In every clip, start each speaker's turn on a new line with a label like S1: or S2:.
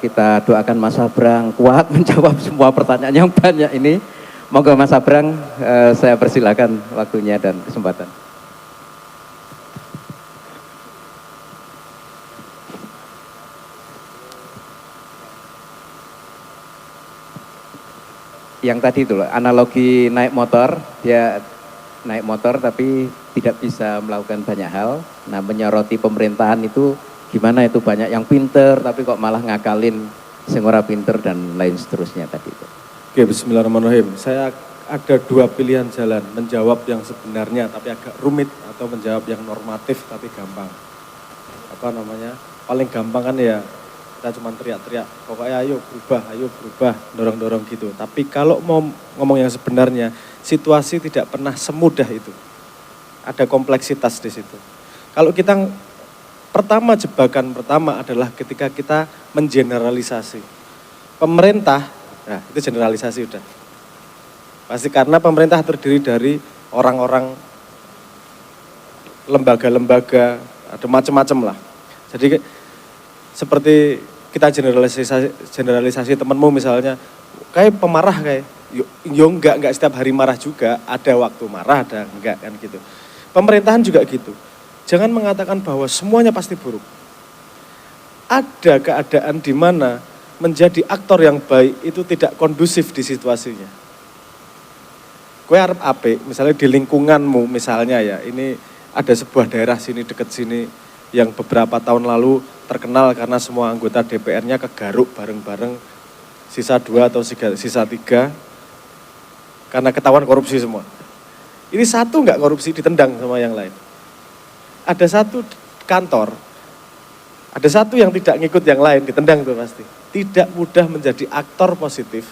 S1: Kita doakan Mas Abrang kuat menjawab semua pertanyaan yang banyak ini. Monggo Mas Abrang, saya persilakan waktunya dan kesempatan. Yang tadi itu loh, analogi naik motor, dia naik motor tapi tidak bisa melakukan banyak hal. Nah, menyoroti pemerintahan itu gimana, itu banyak yang pinter tapi kok malah ngakalin sing ora pinter dan lain seterusnya tadi itu.
S2: Oke, bismillahirrahmanirrahim. Saya ada dua pilihan jalan, menjawab yang sebenarnya tapi agak rumit atau menjawab yang normatif tapi gampang. Apa namanya? Paling gampang kan ya kita cuma teriak-teriak, pokoknya ayo berubah, dorong-dorong gitu. Tapi kalau mau ngomong yang sebenarnya, situasi tidak pernah semudah itu. Ada kompleksitas di situ. Kalau kita, jebakan pertama adalah ketika kita mengeneralisasi. Pemerintah, nah itu generalisasi udah. Pasti karena pemerintah terdiri dari orang-orang, lembaga-lembaga, ada macam-macam lah. Jadi seperti kita generalisasi temanmu misalnya, kayak pemarah kayak, yo enggak setiap hari marah juga, ada waktu marah, ada enggak kan gitu. Pemerintahan juga gitu. Jangan mengatakan bahwa semuanya pasti buruk. Ada keadaan di mana menjadi aktor yang baik itu tidak kondusif di situasinya. Kue arep apik, misalnya di lingkunganmu misalnya ya, ini ada sebuah daerah sini deket sini yang beberapa tahun lalu terkenal karena semua anggota DPR-nya kegaruk bareng-bareng sisa 2 atau sisa 3 karena ketahuan korupsi semua. Ini satu enggak korupsi ditendang sama yang lain. Ada satu kantor, ada satu yang tidak ngikut yang lain ditendang tuh pasti. Tidak mudah menjadi aktor positif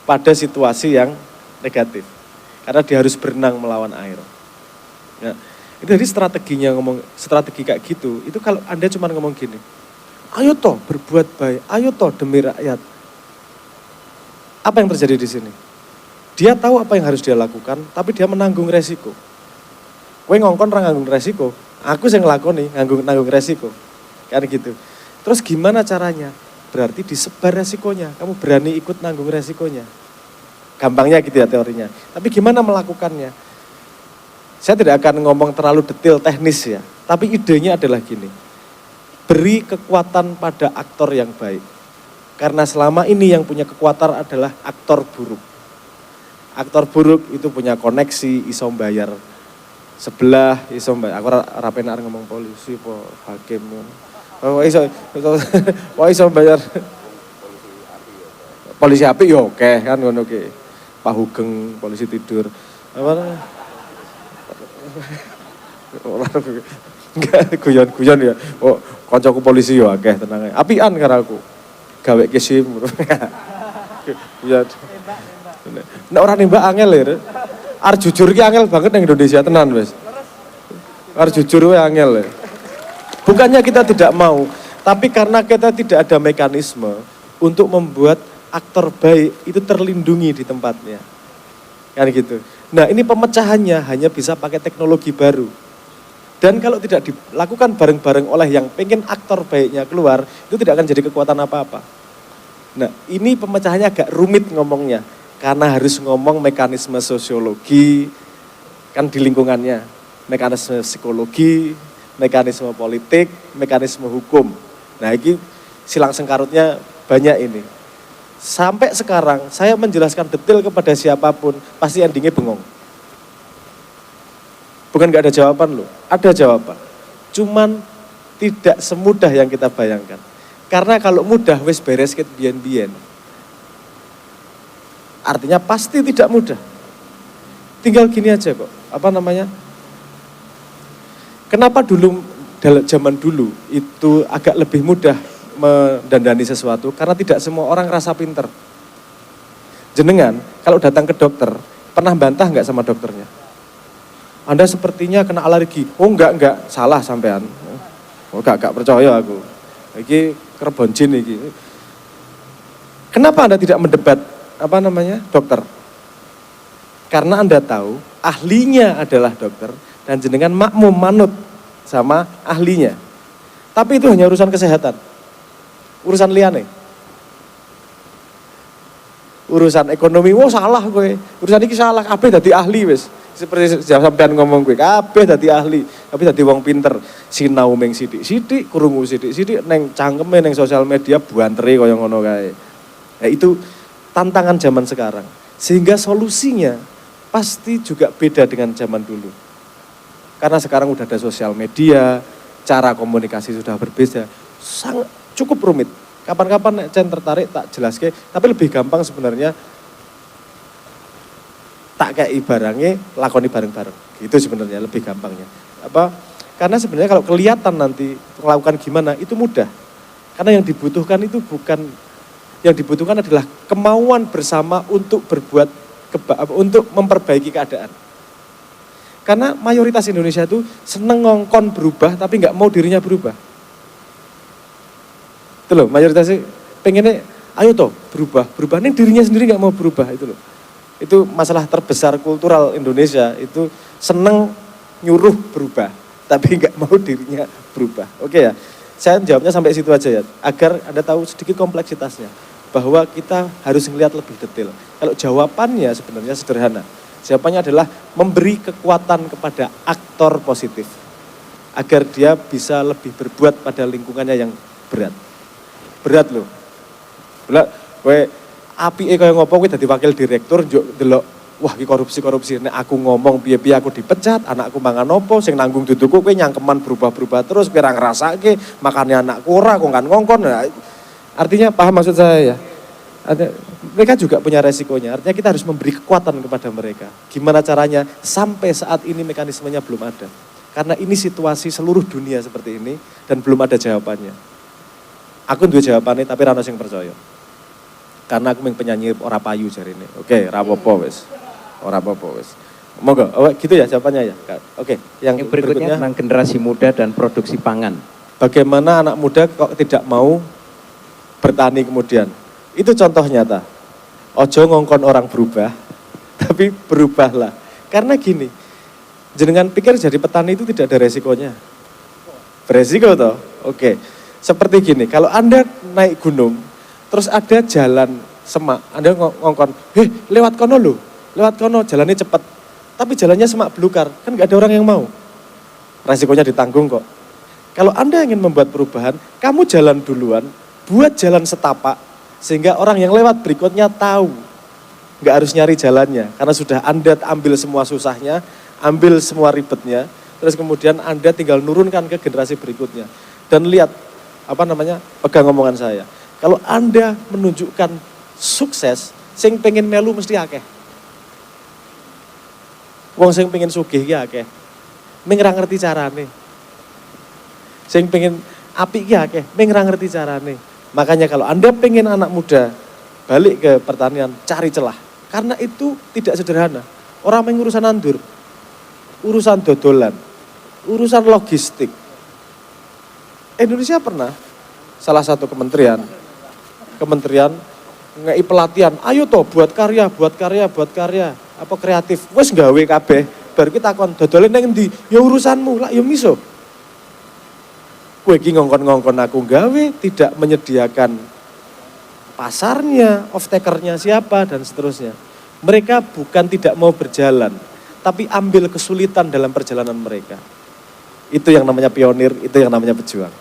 S2: pada situasi yang negatif. Karena dia harus berenang melawan air. Nah, itu jadi strategi kayak gitu, itu kalau Anda cuma ngomong gini, ayo toh berbuat baik, ayo toh demi rakyat. Apa yang terjadi di sini? Dia tahu apa yang harus dia lakukan, tapi dia menanggung resiko. Kowe ngongkon ra nanggung resiko, aku sing nglakoni nanggung resiko. Kan gitu. Terus gimana caranya? Berarti disebar resikonya, kamu berani ikut nanggung resikonya. Gampangnya gitu ya teorinya. Tapi gimana melakukannya? Saya tidak akan ngomong terlalu detail teknis ya, tapi idenya adalah gini. Beri kekuatan pada aktor yang baik. Karena selama ini yang punya kekuatan adalah aktor buruk. Aktor buruk itu punya koneksi, iso bayar sebelah, iso bayar. Aku rapenar ngomong polisi, po hakim. Iso bayar. Polisi api yo oke kan ngono ki. Pak Hugeng polisi tidur. Apa enggak guyon-guyon ya. Oh, kancaku polisi yo akeh tenang. Apian karo aku. Gawe kesim. Ya. Nek ora nembak angel ya. Arep jujur ki angel banget nang Indonesia tenan wis. Arep jujur wae angel ya. Bukannya kita tidak mau, tapi karena kita tidak ada mekanisme untuk membuat aktor baik itu terlindungi di tempatnya. Kan gitu. Nah, ini pemecahannya hanya bisa pakai teknologi baru. Dan kalau tidak dilakukan bareng-bareng oleh yang pengen aktor baiknya keluar, itu tidak akan jadi kekuatan apa-apa. Nah, ini pemecahannya agak rumit ngomongnya. Karena harus ngomong mekanisme sosiologi, kan di lingkungannya. Mekanisme psikologi, mekanisme politik, mekanisme hukum. Nah, ini silang sengkarutnya banyak ini. Sampai sekarang saya menjelaskan detail kepada siapapun, pasti endingnya bengong. Bukan gak ada jawaban loh, ada jawaban. Cuman tidak semudah yang kita bayangkan. Karena kalau mudah wis beres ket biyen-biyen. Artinya pasti tidak mudah. Tinggal gini aja kok, apa namanya? Kenapa dulu, zaman dulu itu agak lebih mudah mendandani sesuatu, karena tidak semua orang rasa pinter. Jenengan, kalau datang ke dokter, pernah bantah nggak sama dokternya? Anda sepertinya kena alergi. Oh enggak, salah sampean. Oh enggak percaya aku. Iki kerbon jin iki. Kenapa Anda tidak mendebat dokter? Karena Anda tahu ahlinya adalah dokter dan jenengan makmum manut sama ahlinya. Tapi itu hanya urusan kesehatan. urusan liyane. Urusan ekonomi, salah kowe. Urusan iki salah, kabeh dadi ahli wis. Seperti sampean ngomong kowe, kabeh dadi ahli, kabeh dadi wong pinter. Sinau ming sithik-sithik, krungu sithik-sithik neng cangkeme neng sosial media buantere kaya ngono kae. Ya itu tantangan zaman sekarang. Sehingga solusinya pasti juga beda dengan zaman dulu. Karena sekarang udah ada sosial media, cara komunikasi sudah berbeda, sangat cukup rumit. Kapan-kapan Cen tertarik tak jelaske, tapi lebih gampang sebenarnya tak kayak barangnya lakoni bareng-bareng. Itu sebenarnya lebih gampangnya. Karena sebenarnya kalau kelihatan nanti melakukan gimana itu mudah. Karena yang dibutuhkan itu yang dibutuhkan adalah kemauan bersama untuk berbuat untuk memperbaiki keadaan. Karena mayoritas Indonesia itu seneng ngongkon berubah tapi nggak mau dirinya berubah. Itu loh, mayoritasnya pengennya ayo toh berubah nih dirinya sendiri nggak mau berubah itu loh. Itu masalah terbesar kultural Indonesia, itu seneng nyuruh berubah tapi nggak mau dirinya berubah. Oke ya, saya jawabnya sampai situ aja ya, agar Anda tahu sedikit kompleksitasnya, bahwa kita harus melihat lebih detail. Kalau jawabannya sebenarnya sederhana, jawabannya adalah memberi kekuatan kepada aktor positif agar dia bisa lebih berbuat pada lingkungannya yang berat loh. Kowe apike kaya ngopo kowe dadi wakil direktur njuk delok wah iki korupsi. Nek aku ngomong piye-piye aku dipecat, anakku mangan opo, sing nanggung duduku kowe nyangkeman berubah-berubah terus kowe ora ngrasake, makane anakku ora kok kan ngongkon. Nah, artinya paham maksud saya ya? Mereka juga punya resikonya, artinya kita harus memberi kekuatan kepada mereka. Gimana caranya? Sampai saat ini mekanismenya belum ada. Karena ini situasi seluruh dunia seperti ini dan belum ada jawabannya. Aku duwe jawabane tapi ra ono sing percaya. Karena aku penyanyi ora payu jarine. Oke, ora apa-apa wis. Ora apa-apa wis. Monggo, gitu ya jawabannya ya. Oke, yang berikutnya
S1: tentang generasi muda dan produksi pangan.
S2: Bagaimana anak muda kok tidak mau bertani kemudian? Itu contoh nyata. Ojo ngongkon orang berubah, tapi berubahlah. Karena gini, jenengan pikir jadi petani itu tidak ada resikonya. Beresiko toh? Oke. Seperti gini, kalau Anda naik gunung, terus ada jalan semak, Anda ngongkon, lewat kono loh, lewat kono, jalannya cepat. Tapi jalannya semak belukar, kan gak ada orang yang mau. Resikonya ditanggung kok. Kalau Anda ingin membuat perubahan, kamu jalan duluan, buat jalan setapak, sehingga orang yang lewat berikutnya tahu. Gak harus nyari jalannya, karena sudah Anda ambil semua susahnya, ambil semua ribetnya, terus kemudian Anda tinggal nurunkan ke generasi berikutnya. Dan lihat, pegang omongan saya. Kalau Anda menunjukkan sukses, sing pengen melu mesti akeh. Wong sing pengen sugih iki akeh. Ming ra ngerti carane. Sing pengen apik iki akeh, ming ra ngerti carane. Makanya kalau Anda pengen anak muda balik ke pertanian, cari celah. Karena itu tidak sederhana. Orang yang urusan nandur, urusan dodolan, urusan logistik. Indonesia pernah salah satu kementerian ngei pelatihan, ayo toh buat karya, apa kreatif, wes gawe kabeh, baru kita kon dodolin nang endi, ya urusanmu lah, ya miso. Kowe iki ngongkon-ngongkon aku gawe, tidak menyediakan pasarnya, off takernya siapa dan seterusnya. Mereka bukan tidak mau berjalan, tapi ambil kesulitan dalam perjalanan mereka. Itu yang namanya pionir, itu yang namanya pejuang.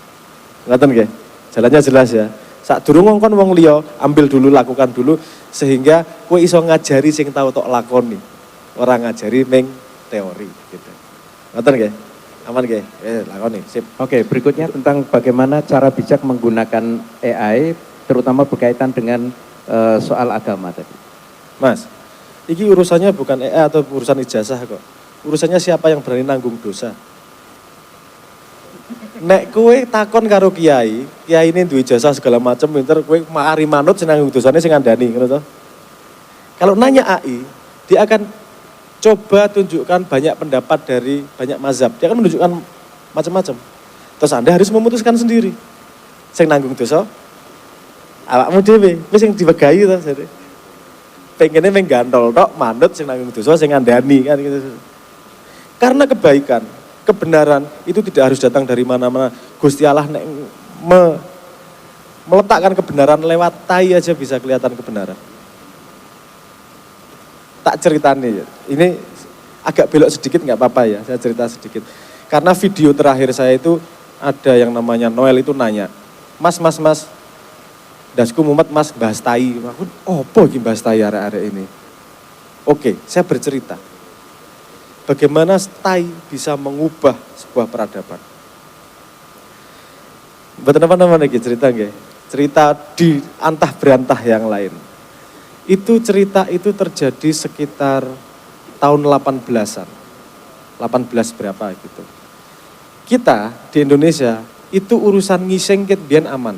S2: Ngaten nggih? Jalannya jelas ya. Sak durung ngongkon wong liya, ambil dulu, lakukan dulu sehingga kowe iso ngajari sing tau tok lakoni. Ora ngajari ning teori gitu. Ngaten nggih? Aman nggih? Lakoni, sip.
S1: Oke, berikutnya tentang bagaimana cara bijak menggunakan AI terutama berkaitan dengan soal agama tadi.
S2: Mas, iki urusannya bukan AI atau urusan ijazah kok. Urusannya siapa yang berani nanggung dosa. Nek kowe takon karo kiai ini duwe ijazah segala macam, pinter kowe mari manut sing nanggung dosane sing ngandani, ngono to. Kalau nanya AI, dia akan coba tunjukkan banyak pendapat dari banyak mazhab. Dia akan menunjukkan macam-macam. Terus Anda harus memutuskan sendiri. Sing nanggung dosa awakmu dhewe, wis sing diwegahi to jare. Pengene meng gantol tok manut sing nanggung dosa sing ngandani kan gitu. Karena kebaikan, kebenaran itu tidak harus datang dari mana-mana. Gusti Allah Meletakkan kebenaran lewat tai aja bisa kelihatan kebenaran. Tak ceritani, ini agak belok sedikit nggak apa-apa ya, saya cerita sedikit. Karena video terakhir saya itu ada yang namanya Noel itu nanya, mas, dasku mumet mas bahas tai. Aku, opo iki bahas tai arek-arek ini. Oke, saya bercerita. Bagaimana tai bisa mengubah sebuah peradaban. Betul apa lagi cerita nggih? Cerita di antah berantah yang lain. Itu cerita itu terjadi sekitar tahun 18-an. 18 berapa gitu. Kita di Indonesia itu urusan ngising ket biyen aman.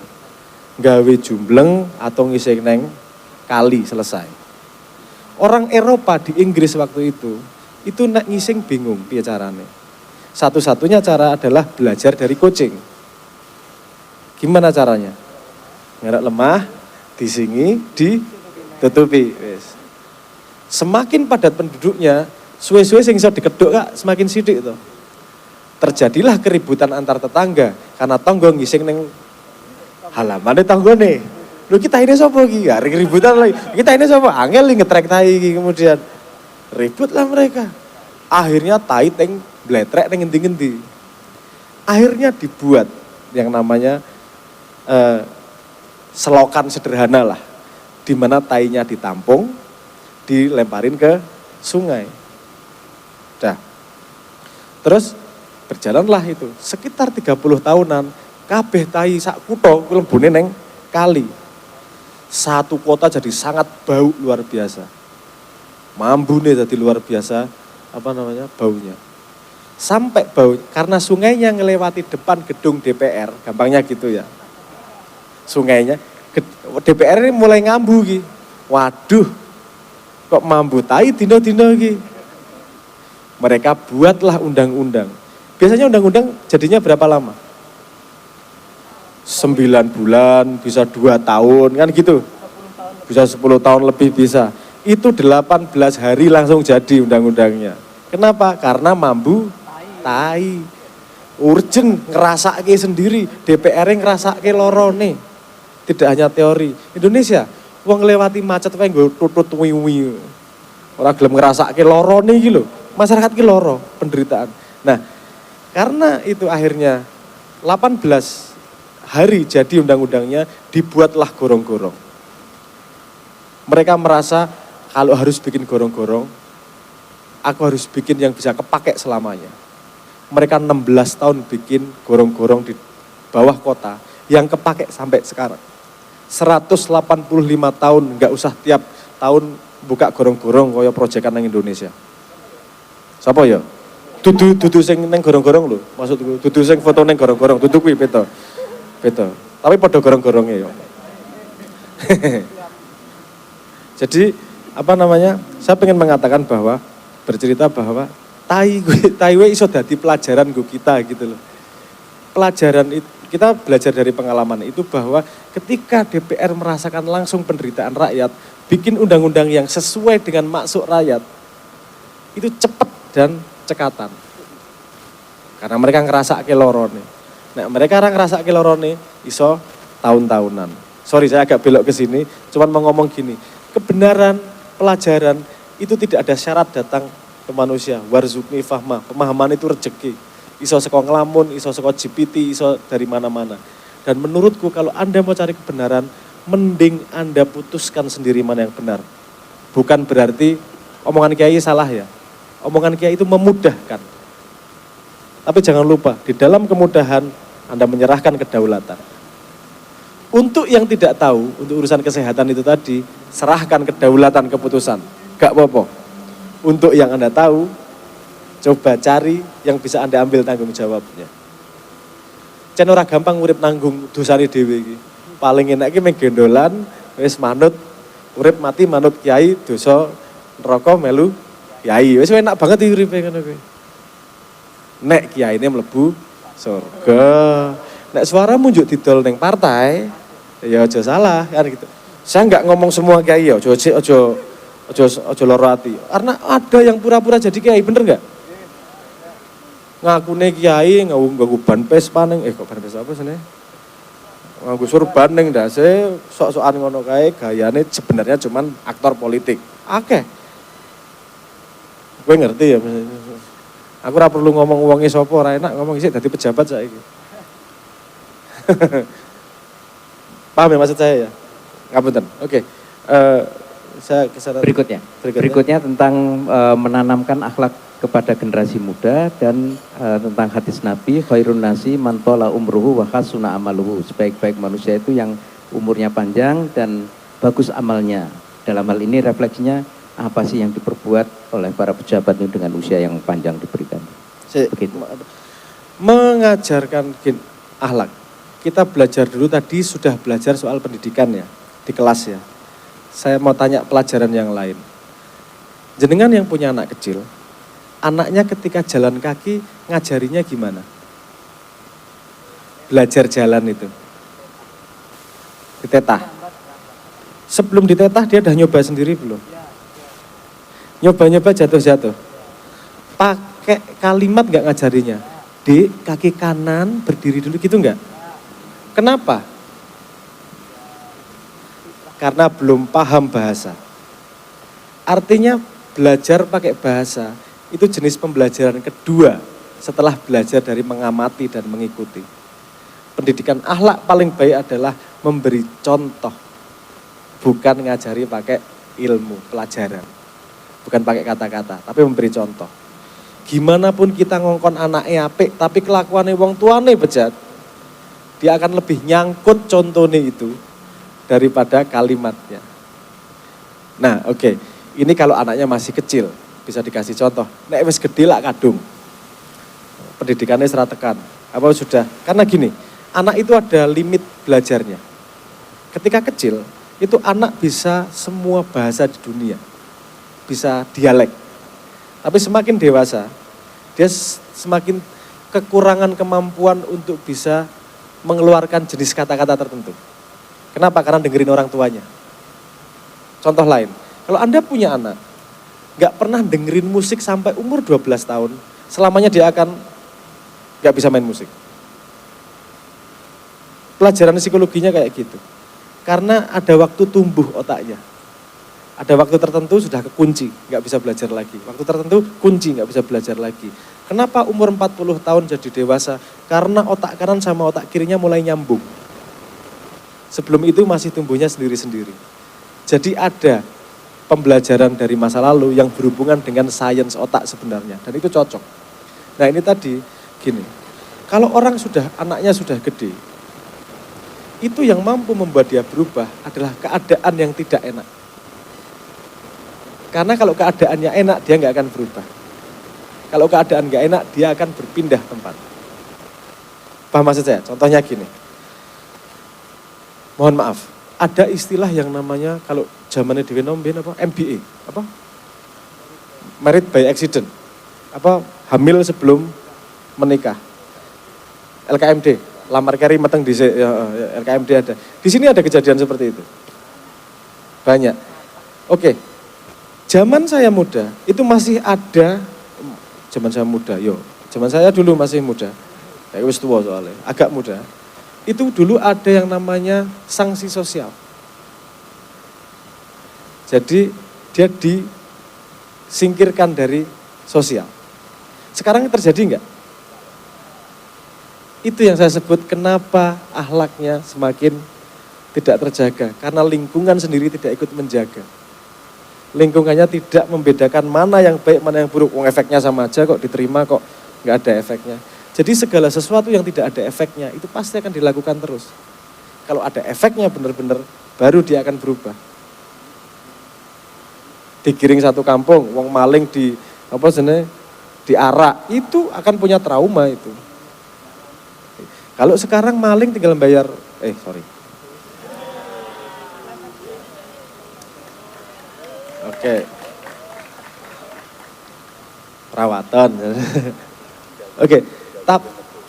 S2: Gawe jumbleng atau ngising neng kali selesai. Orang Eropa di Inggris waktu itu nek ngising bingung piye carane. Satu-satunya cara adalah belajar dari coaching. Gimana caranya? Ngerak lemah, disingi, ditutupi. Semakin padat penduduknya, suwe-suwe sing iso dikeduk Kak, semakin sidik to. Terjadilah keributan antar tetangga karena tangga ngising ning halamane tanggane. Lho kita ini sapa iki? Ya ributan lagi. Kita ini sapa? Angel ngetrek tai iki kemudian ributlah mereka. Akhirnya tai teng bletrek ning ngendi-ngendi. Akhirnya dibuat yang namanya selokan sederhana lah, di mana tainya ditampung, dilemparin ke sungai. Dah. Terus berjalanlah itu, sekitar 30 tahunan, kabeh tai sak kutho mlebune neng kali. Satu kota jadi sangat bau luar biasa. Mambune jadi luar biasa, baunya. Sampai bau, karena sungainya ngelewati depan gedung DPR, gampangnya gitu ya. Sungainya, DPR ini mulai ngambu ki. Waduh, kok mambu tai dino-dino ki. Mereka buatlah undang-undang. Biasanya undang-undang jadinya berapa lama? 9 bulan, bisa 2 tahun, kan gitu. Bisa 10 tahun lebih bisa. Itu 18 hari langsung jadi undang-undangnya. Kenapa? Karena mambu tai. Urgen ngerasake sendiri, DPR ngerasake lorone. Tidak hanya teori. Indonesia, wong nglewati macet wae nggo tutut wiwi. Ora gelem ngrasake lorone iki lho. Masyarakat ki loro, penderitaan. Nah, karena itu akhirnya 18 hari jadi undang-undangnya, dibuatlah gorong-gorong. Mereka merasa kalau harus bikin gorong-gorong, aku harus bikin yang bisa kepake selamanya. Mereka 16 tahun bikin gorong-gorong di bawah kota yang kepake sampai sekarang. 185 tahun nggak usah tiap tahun buka gorong-gorong kaya proyekan nang Indonesia. Sapa ya? Dudu sing nang gorong-gorong lho. Maksudku dudu sing foto nang gorong-gorong, dudu kuwi beda. Tapi padha gorong-goronge ya. Jadi saya pengen mengatakan bahwa bercerita bahwa tai iso dadi pelajaran go kita gitu loh. Pelajaran itu kita belajar dari pengalaman itu bahwa ketika DPR merasakan langsung penderitaan rakyat, bikin undang-undang yang sesuai dengan maksud rakyat, itu cepat dan cekatan. Karena mereka ngerasake lorone. Nah, mereka ngerasake lorone iso tahun-tahunan. Sorry, saya agak belok ke sini, cuman mau ngomong gini, kebenaran, pelajaran itu tidak ada syarat datang ke manusia. Warzuqni fahma, pemahaman itu rezeki. Iso saka ngelamun, iso saka GPT, iso dari mana-mana. Dan menurutku kalau Anda mau cari kebenaran, mending Anda putuskan sendiri mana yang benar. Bukan berarti omongan kiai salah ya. Omongan kiai itu memudahkan. Tapi jangan lupa, di dalam kemudahan Anda menyerahkan kedaulatan. Untuk yang tidak tahu, untuk urusan kesehatan itu tadi, serahkan kedaulatan keputusan. Gak apa-apa. Untuk yang Anda tahu, coba cari yang bisa Anda ambil tanggung jawabnya. Cen ora gampang urip nanggung dosane dhewe iki. Paling enak iki menggendolan, wis manut, urip mati manut kiai, dosa neraka melu kiai. Wis enak banget iki uripe ngono kuwi. Nek kiyaine mlebu surga. Nek suaramu njuk didol ning partai, ya aja salah kan gitu. Saya enggak ngomong semua kiai ya, aja loro ati. Karena ada yang pura-pura jadi kiai, bener enggak? Ngakune kiai nganggo ban Vespa ning ban Vespa apa sene? nganggo surban ning ndase sok-sokan ngono kae gayane sebenarnya cuman aktor politik. Akeh. Kowe ngerti ya. Aku ora perlu ngomong wonge sapa ora enak ngomong isih dadi pejabat saiki. Paham ya maksud saya ya? Ngapunten. Oke. Saya kesana
S1: Berikutnya tentang menanamkan akhlak kepada generasi muda dan tentang hadis Nabi khairun nasi man tala umruhu wa hasuna amaluhu. Sebaik-baik manusia itu yang umurnya panjang dan bagus amalnya. Dalam hal ini refleksinya apa sih yang diperbuat oleh para pejabat itu dengan usia yang panjang diberikan. Begitu.
S2: Mengajarkan akhlak. Kita belajar dulu tadi sudah belajar soal pendidikan ya di kelas ya. Saya mau tanya pelajaran yang lain. Jenengan yang punya anak kecil, anaknya ketika jalan kaki ngajarinya gimana? Belajar jalan itu. Ditetah. Sebelum ditetah dia udah nyoba sendiri belum? Nyoba-nyoba jatuh-jatuh. Pakai kalimat gak ngajarinya? Di kaki kanan berdiri dulu gitu enggak? Kenapa? Karena belum paham bahasa. Artinya belajar pakai bahasa itu jenis pembelajaran kedua setelah belajar dari mengamati dan mengikuti. Pendidikan akhlak paling baik adalah memberi contoh, bukan ngajari pakai ilmu, pelajaran. Bukan pakai kata-kata, tapi memberi contoh. Gimana pun kita ngongkon anaknya apik, tapi kelakuannya wong tuane bejat, dia akan lebih nyangkut contohnya itu daripada kalimatnya. Nah, oke. Ini kalau anaknya masih kecil, bisa dikasih contoh. Nek wis gede lah kadung. Pendidikannya serat tekan. Apa sudah? Karena gini, anak itu ada limit belajarnya. Ketika kecil, itu anak bisa semua bahasa di dunia. Bisa dialek. Tapi semakin dewasa, dia semakin kekurangan kemampuan untuk bisa mengeluarkan jenis kata-kata tertentu. Kenapa? Karena dengerin orang tuanya. Contoh lain, kalau Anda punya anak, gak pernah dengerin musik sampai umur 12 tahun, selamanya dia akan gak bisa main musik. Pelajaran psikologinya kayak gitu. Karena ada waktu tumbuh otaknya. Ada waktu tertentu sudah kekunci, gak bisa belajar lagi. Waktu tertentu kunci, gak bisa belajar lagi. Kenapa umur 40 tahun jadi dewasa? Karena otak kanan sama otak kirinya mulai nyambung. Sebelum itu masih tumbuhnya sendiri-sendiri. Jadi ada pembelajaran dari masa lalu yang berhubungan dengan sains otak sebenarnya. Dan itu cocok. Nah ini tadi, gini. Kalau orang anaknya sudah gede, itu yang mampu membuat dia berubah adalah keadaan yang tidak enak. Karena kalau keadaannya enak, dia nggak akan berubah. Kalau keadaan nggak enak, dia akan berpindah tempat. Paham maksud saya? Contohnya gini. Mohon maaf, ada istilah yang namanya kalau zamannya Dewi Nomben apa MBA, apa? Married by accident. Apa hamil sebelum menikah. LKMD, lamar kari meteng di LKMD ada. Di sini ada kejadian seperti itu. Banyak. Oke. Zaman saya muda itu masih ada, zaman saya muda, zaman saya dulu masih muda. Kayak wis tua soalnya, agak muda. Itu dulu ada yang namanya sanksi sosial. Jadi dia disingkirkan dari sosial. Sekarang terjadi enggak? Itu yang saya sebut kenapa akhlaknya semakin tidak terjaga. Karena lingkungan sendiri tidak ikut menjaga. Lingkungannya tidak membedakan mana yang baik, mana yang buruk. Efeknya sama aja kok, diterima kok, enggak ada efeknya. Jadi segala sesuatu yang tidak ada efeknya itu pasti akan dilakukan terus. Kalau ada efeknya benar-benar, baru dia akan berubah. Digiring satu kampung, wong maling diarak, itu akan punya trauma itu. Kalau sekarang maling tinggal bayar, Oke. Perawatan. Oke.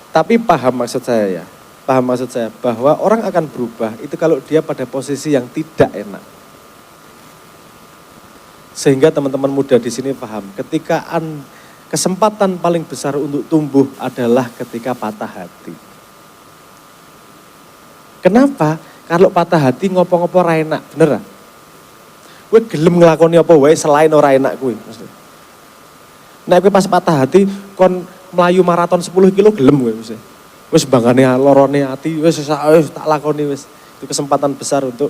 S2: Tapi paham maksud saya ya. Paham maksud saya bahwa orang akan berubah itu kalau dia pada posisi yang tidak enak. Sehingga teman-teman muda di sini paham, ketika kesempatan paling besar untuk tumbuh adalah ketika patah hati. Kenapa? Kalau patah hati ngopo-ngopo ra enak, bener ah? Kowe gelem nglakoni apa wae selain ora enak kuwi. Nek kowe pas patah hati kon melayu maraton 10 kilo gelem kowe mesti. Wis bangane lorone ati wis tak lakoni wis. Itu kesempatan besar untuk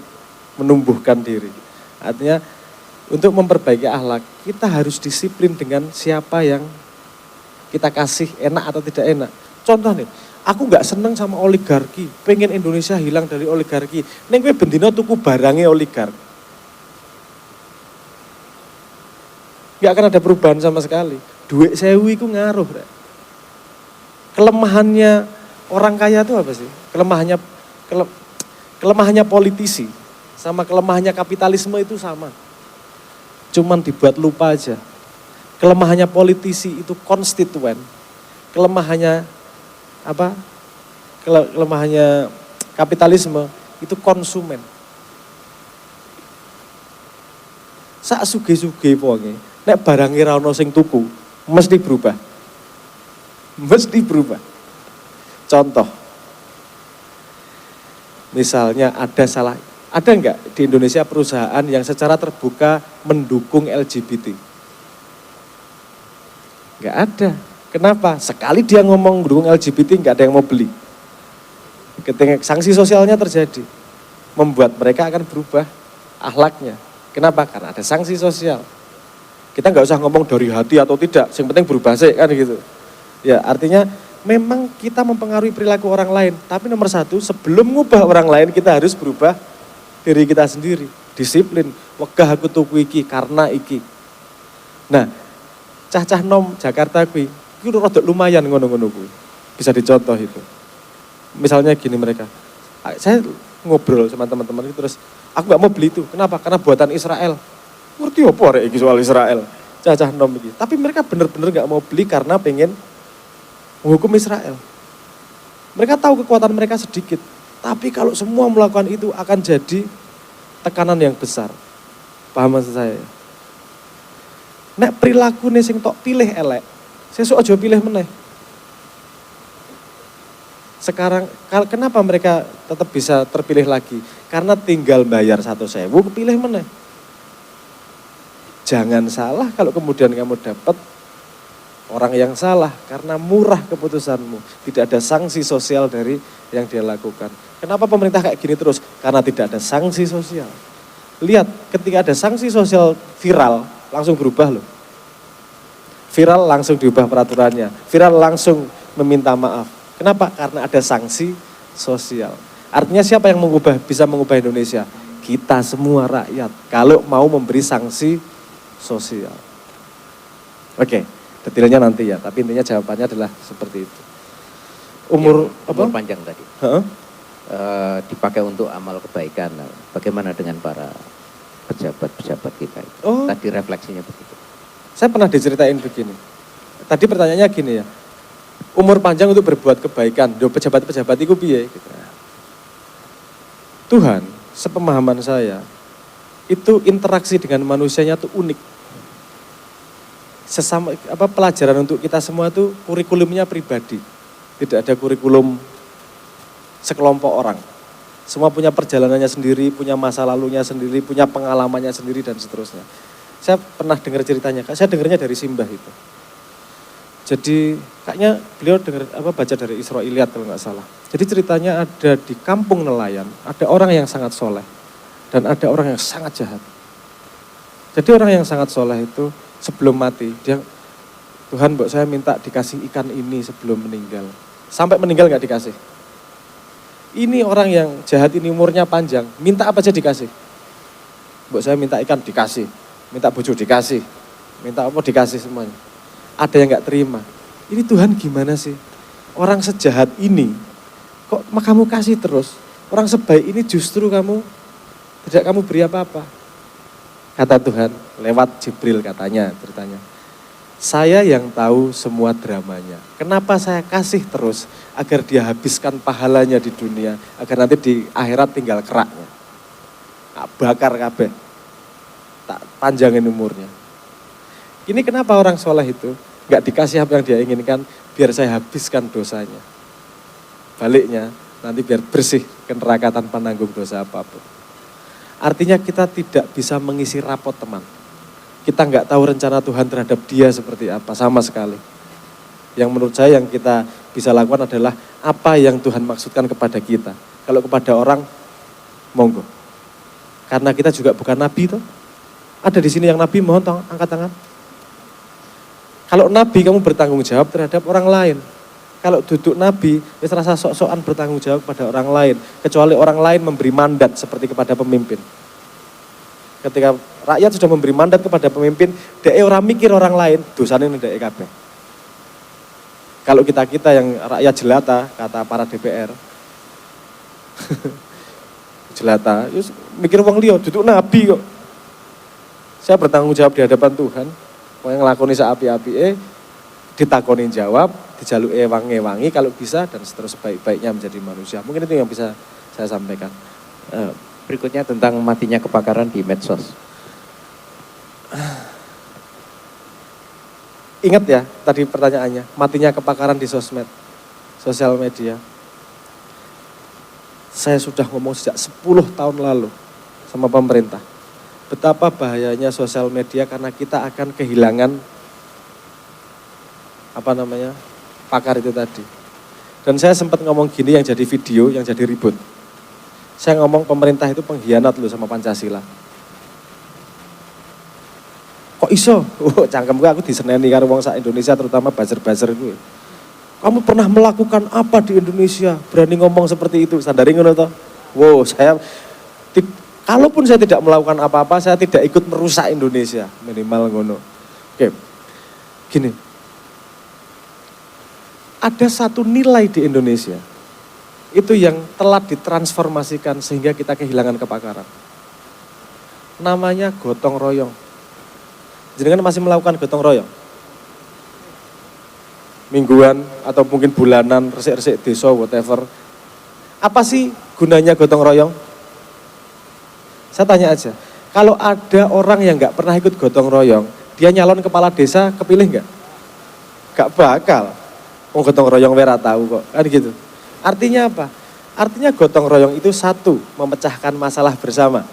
S2: menumbuhkan diri. Artinya untuk memperbaiki akhlak, kita harus disiplin dengan siapa yang kita kasih, enak atau tidak enak. Contoh nih, aku nggak seneng sama oligarki, pengen Indonesia hilang dari oligarki. Neng kowe bendino tuku barangnya oligark. Nggak akan ada perubahan sama sekali. Duit sewu itu ngaruh. Kelemahannya orang kaya itu apa sih? Kelemahannya politisi sama kelemahannya kapitalisme itu sama. Cuman dibuat lupa aja. Kelemahannya politisi itu konstituen. Kelemahannya apa? Kelemahannya kapitalisme itu konsumen. Sak suge-suge wonge, nek barange ra ono sing tuku, mesti berubah. Mesti berubah. Contoh. Misalnya ada enggak di Indonesia perusahaan yang secara terbuka mendukung LGBT? Enggak ada. Kenapa? Sekali dia ngomong mendukung LGBT enggak ada yang mau beli. Ketika sanksi sosialnya terjadi, membuat mereka akan berubah akhlaknya. Kenapa? Karena ada sanksi sosial. Kita enggak usah ngomong dari hati atau tidak, yang penting berubah sih kan gitu. Ya artinya memang kita mempengaruhi perilaku orang lain, tapi nomor satu sebelum ngubah orang lain kita harus berubah diri kita sendiri, disiplin. Wegah aku tuku iki karena iki. Nah, cah-cah nom Jakarta kuwi, iki rada lumayan ngono-ngono kuwi. Bisa dicontoh itu. Misalnya gini mereka, saya ngobrol sama teman-teman terus, aku nggak mau beli itu. Kenapa? Karena buatan Israel. Ngerti apa rek iki soal Israel? Cah-cah nom iki. Tapi mereka benar-benar nggak mau beli karena pengen menghukum Israel. Mereka tahu kekuatan mereka sedikit. Tapi kalau semua melakukan itu akan jadi tekanan yang besar. Paham maksud saya? Nek perilaku nih sing tok pilih elek, sesuk aja pilih meneh. Sekarang kenapa mereka tetap bisa terpilih lagi? Karena tinggal bayar 1.000 kepilih meneh. Jangan salah kalau kemudian kamu dapat orang yang salah karena murah keputusanmu. Tidak ada sanksi sosial dari yang dia lakukan. Kenapa pemerintah kayak gini terus? Karena tidak ada sanksi sosial. Lihat, ketika ada sanksi sosial viral, langsung berubah loh. Viral langsung diubah peraturannya. Viral langsung meminta maaf. Kenapa? Karena ada sanksi sosial. Artinya siapa yang bisa mengubah Indonesia? Kita semua rakyat. Kalau mau memberi sanksi sosial. Oke. Detailnya nanti ya, tapi intinya jawabannya adalah seperti itu. Umur
S1: panjang tadi. Dipakai untuk amal kebaikan. Bagaimana dengan para pejabat-pejabat kita itu? Tadi refleksinya begitu.
S2: Saya pernah diceritain begini. Tadi pertanyaannya gini ya. Umur panjang untuk berbuat kebaikan. Pejabat-pejabat itu piye gitu. Tuhan, sepemahaman saya, itu interaksi dengan manusianya itu unik. Pelajaran untuk kita semua itu kurikulumnya pribadi. Tidak ada kurikulum sekelompok orang. Semua punya perjalanannya sendiri, punya masa lalunya sendiri, punya pengalamannya sendiri dan seterusnya. Saya pernah dengar ceritanya, saya dengarnya dari Simbah itu. Jadi kayaknya beliau baca dari Israiliyat kalau nggak salah. Jadi ceritanya ada di kampung nelayan, ada orang yang sangat soleh dan ada orang yang sangat jahat. Jadi orang yang sangat soleh itu sebelum mati, Tuhan saya minta dikasih ikan ini sebelum meninggal. Sampai meninggal nggak dikasih. Ini orang yang jahat ini umurnya panjang, minta apa aja dikasih. Saya minta ikan dikasih, minta bojo dikasih, minta apa dikasih semuanya. Ada yang nggak terima. Ini Tuhan gimana sih? Orang sejahat ini, kok kamu kasih terus? Orang sebaik ini justru tidak kamu beri apa-apa. Kata Tuhan, lewat Jibril katanya ceritanya. Saya yang tahu semua dramanya. Kenapa saya kasih terus? Agar dia habiskan pahalanya di dunia. Agar nanti di akhirat tinggal keraknya. Bakar kabeh. Tak panjangin umurnya. Ini kenapa orang soleh itu gak dikasih apa yang dia inginkan, biar saya habiskan dosanya. Baliknya, nanti biar bersih ke neraka tanpa nanggung dosa apapun. Artinya kita tidak bisa mengisi rapot teman. Kita nggak tahu rencana Tuhan terhadap dia seperti apa sama sekali. Yang menurut saya yang kita bisa lakukan adalah apa yang Tuhan maksudkan kepada kita. Kalau kepada orang, monggo. Karena kita juga bukan nabi toh. Ada di sini yang nabi, mohon angkat tangan. Kalau nabi kamu bertanggung jawab terhadap orang lain. Kalau duduk nabi, wis rasa sok-sokan bertanggung jawab pada orang lain. Kecuali orang lain memberi mandat seperti kepada pemimpin. Ketika rakyat sudah memberi mandat kepada pemimpin, dia orang mikir orang lain, dosanya ini dia kabeh. Kalau kita yang rakyat jelata, kata para DPR, jelata, yus, mikir wong liya, duduk nabi kok. Saya bertanggung jawab di hadapan Tuhan, yang ngelakoni seapi-api, ditakoni jawab, dijaluk wangi-wangi kalau bisa, dan seterusnya sebaik-baiknya menjadi manusia. Mungkin itu yang bisa saya sampaikan.
S1: Berikutnya tentang matinya kebakaran di medsos.
S2: Ingat ya tadi pertanyaannya, matinya kebakaran di sosmed, sosial media. Saya sudah ngomong sejak 10 tahun lalu sama pemerintah. Betapa bahayanya sosial media karena kita akan kehilangan pakar itu tadi. Dan saya sempat ngomong gini yang jadi video, yang jadi ribut. Saya ngomong pemerintah itu pengkhianat loh sama Pancasila. Kok iso? Cangkem gue aku diseneni karo wong sak Indonesia terutama buzzer-buzzer itu. Kamu pernah melakukan apa di Indonesia? Berani ngomong seperti itu, sandari ngono toh. Wow, kalaupun saya tidak melakukan apa-apa, saya tidak ikut merusak Indonesia, minimal ngono. Oke. Gini. Ada satu nilai di Indonesia itu yang telah ditransformasikan sehingga kita kehilangan kepakaran. Namanya gotong royong. Jenengan masih melakukan gotong royong? Mingguan atau mungkin bulanan, resik-resik desa, whatever. Apa sih gunanya gotong royong? Saya tanya aja, kalau ada orang yang nggak pernah ikut gotong royong, dia nyalon kepala desa, kepilih nggak? Nggak bakal. Mau gotong royong wera tahu kok, kan gitu. Artinya apa? Artinya gotong royong itu satu, memecahkan masalah bersama.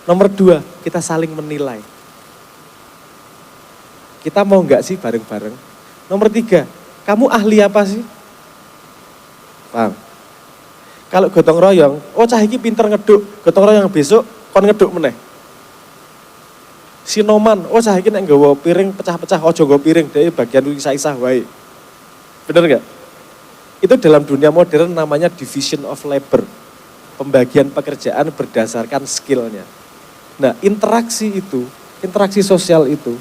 S2: Nomor dua, kita saling menilai. Kita mau nggak sih bareng-bareng? Nomor tiga, kamu ahli apa sih? Paham? Kalau gotong royong, cah iki pinter ngeduk, gotong royong besok kon ngeduk meneh. Sinoman, cah iki nek nggawa piring pecah-pecah, ojo nggawa piring, dhewe bagian isah-isah wae. Bener nggak? Itu dalam dunia modern namanya division of labor. Pembagian pekerjaan berdasarkan skillnya. Nah, interaksi sosial itu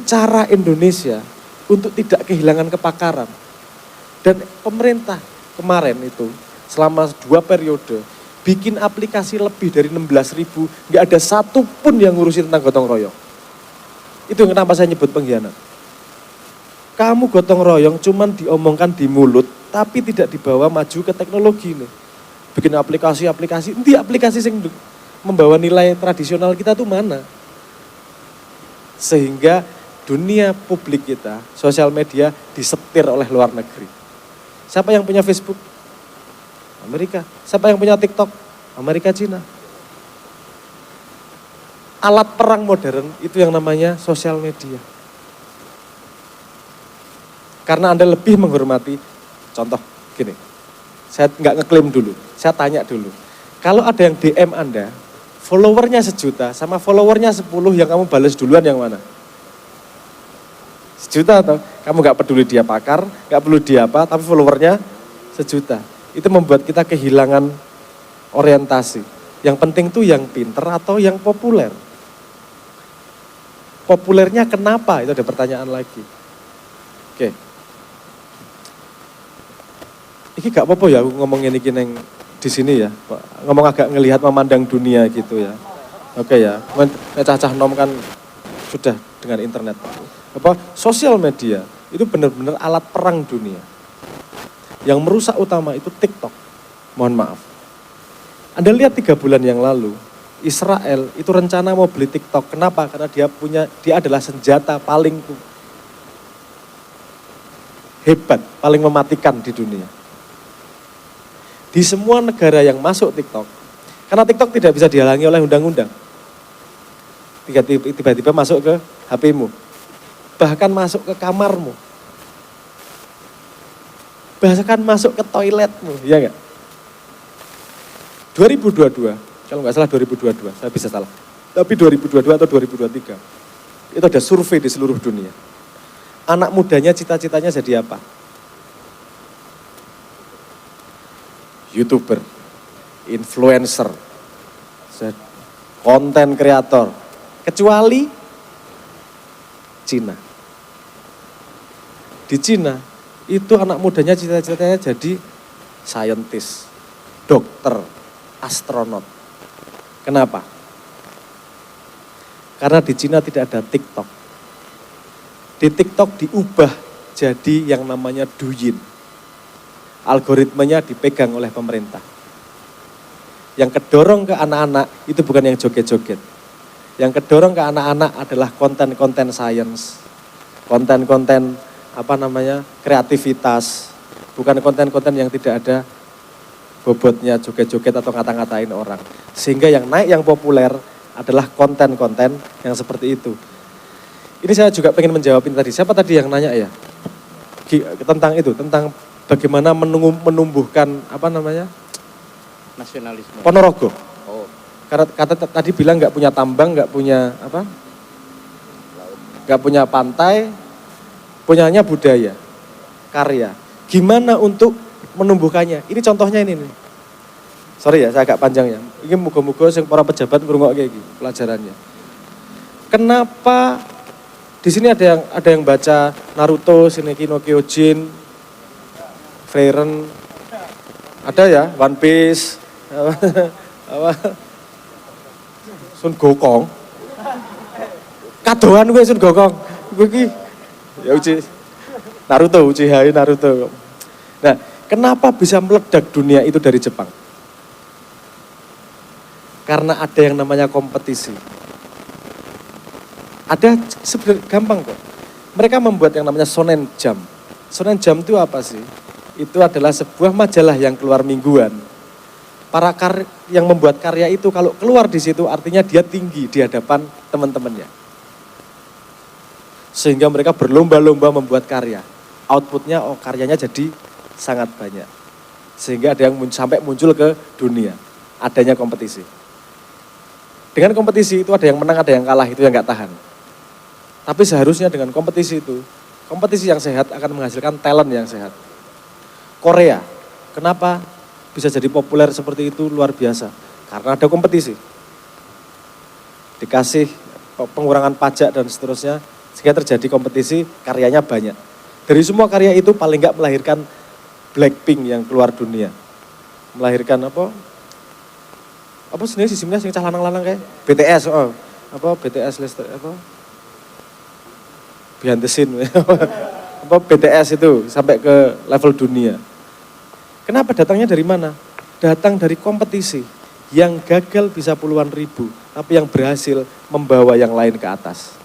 S2: cara Indonesia untuk tidak kehilangan kepakaran. Dan pemerintah kemarin itu selama 2 periode bikin aplikasi lebih dari 16.000, nggak ada satu pun yang ngurusin tentang gotong royong. Itu kenapa saya nyebut pengkhianat. Kamu gotong royong cuman diomongkan di mulut, tapi tidak dibawa maju ke teknologi nih. Bikin aplikasi-aplikasi, ini aplikasi yang membawa nilai tradisional kita tuh mana? Sehingga dunia publik kita, sosial media disetir oleh luar negeri. Siapa yang punya Facebook? Amerika. Siapa yang punya TikTok? Amerika, Cina. Alat perang modern itu yang namanya sosial media. Karena Anda lebih menghormati, contoh gini, saya nggak ngeklaim dulu, saya tanya dulu. Kalau ada yang DM Anda, followernya 1 juta sama followernya 10 yang kamu balas duluan yang mana? 1 juta atau kamu nggak peduli dia pakar, nggak peduli dia apa, tapi followernya 1 juta. Itu membuat kita kehilangan orientasi. Yang penting tuh yang pinter atau yang populer. Populernya kenapa? Itu ada pertanyaan lagi. Oke. Ini gak apa-apa ya aku ngomong ini di sini ya. Ngomong agak ngelihat memandang dunia gitu ya. Oke ya. Cacah nom kan sudah dengan internet. Sosial media itu benar-benar alat perang dunia. Yang merusak utama itu TikTok. Mohon maaf. Anda lihat 3 bulan yang lalu, Israel itu rencana mau beli TikTok. Kenapa? Karena dia adalah senjata paling hebat, paling mematikan di dunia. di semua negara yang masuk TikTok, karena TikTok tidak bisa dihalangi oleh undang-undang. Tiba-tiba masuk ke HP-mu, bahkan masuk ke kamarmu, bahkan masuk ke toiletmu, ya enggak? 2022, kalau nggak salah 2022, saya bisa salah. Tapi 2022 atau 2023, itu ada survei di seluruh dunia. Anak mudanya cita-citanya jadi apa? YouTuber, influencer, konten kreator, kecuali Cina. Di Cina, itu anak mudanya cita-citanya jadi scientist, dokter, astronot. Kenapa? Karena di Cina tidak ada TikTok. Di TikTok diubah jadi yang namanya Douyin. Algoritmanya dipegang oleh pemerintah. Yang kedorong ke anak-anak itu bukan yang joget-joget. Yang kedorong ke anak-anak adalah konten-konten science. Konten-konten kreativitas. Bukan konten-konten yang tidak ada bobotnya joget-joget atau ngata-ngatain orang. Sehingga yang naik, yang populer adalah konten-konten yang seperti itu. Ini saya juga pengen menjawab ini tadi. Siapa tadi yang nanya ya? Tentang itu, tentang bagaimana menumbuhkan
S1: Nasionalisme.
S2: Ponorogo.
S1: Oh.
S2: Karena tadi bilang nggak punya tambang, nggak punya nggak punya pantai, punyanya budaya, karya. Gimana untuk menumbuhkannya? Ini contohnya ini nih. Sorry ya, saya agak panjang ya. Ini muga-muga sing para pejabat ngrungokke iki pelajarannya. Kenapa di sini ada yang baca Naruto, Shingeki no Kyojin, Frieren, ada ya, One Piece, Sun Gokong. Kadoan gue Sun Gokong. Gue ki ya Naruto. Nah, kenapa bisa meledak dunia itu dari Jepang? Karena ada yang namanya kompetisi. Ada sebenarnya gampang kok. Mereka membuat yang namanya Shonen Jump. Shonen Jump itu apa sih? Itu adalah sebuah majalah yang keluar mingguan. Para yang membuat karya itu kalau keluar di situ artinya dia tinggi di hadapan teman-temannya. Sehingga mereka berlomba-lomba membuat karya. Outputnya, karyanya jadi sangat banyak. Sehingga ada yang sampai muncul ke dunia. Adanya kompetisi. Dengan kompetisi itu ada yang menang, ada yang kalah, itu yang nggak tahan. Tapi seharusnya dengan kompetisi itu, kompetisi yang sehat akan menghasilkan talent yang sehat. Korea, kenapa bisa jadi populer seperti itu luar biasa? Karena ada kompetisi. Dikasih pengurangan pajak dan seterusnya, sehingga terjadi kompetisi, karyanya banyak. Dari semua karya itu paling nggak melahirkan Blackpink yang keluar dunia. Melahirkan apa sebenarnya sistemnya sing cah lanang-lanang kayak BTS, BTS behind the scene. BTS itu sampai ke level dunia. Kenapa datangnya dari mana? Datang dari kompetisi yang gagal bisa puluhan ribu, tapi yang berhasil membawa yang lain ke atas.